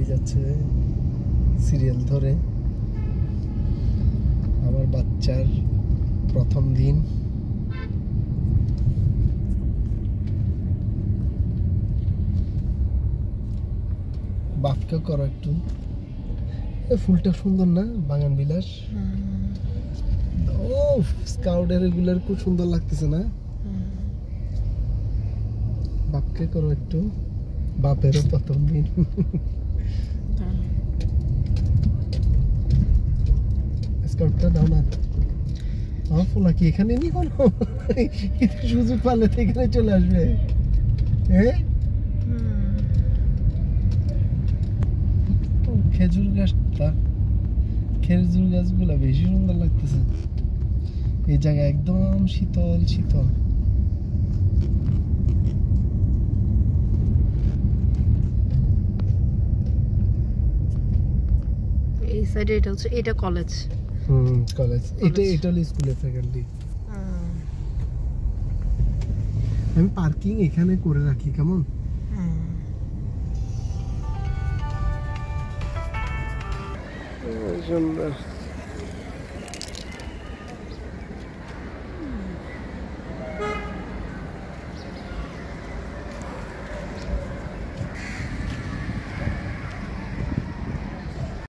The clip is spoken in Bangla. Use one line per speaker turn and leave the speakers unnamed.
গাড়ি যাচ্ছে সিরিয়াল ধরে। আমার বাচ্চার প্রথম দিন। বাপকে করো একটু। ফুলটা সুন্দর না, বাগান বিলাস। ও স্কাউটের এগুলার খুব সুন্দর লাগতেছে না? বাপকে করো একটু, বাপেরও প্রথম দিন। স্কাউটটা দাও না। আমার ফোলা কি এখানে নি কোনো সুযোগ পালে তো এখানে চলে আসবে। হ্যাঁ, খেজুর গাছটা, খেজুর গাছগুলা বেশি সুন্দর লাগতেছে। এই জায়গা একদম শীতল শীতল।
এই সাইডে এটা হচ্ছে, এটা কলেজ।
কলেজ। এটা হলো স্কুলের ফ্যাকাল্টি। আমি পার্কিং এখানে করে রাখি, কেমন? সুন্দর।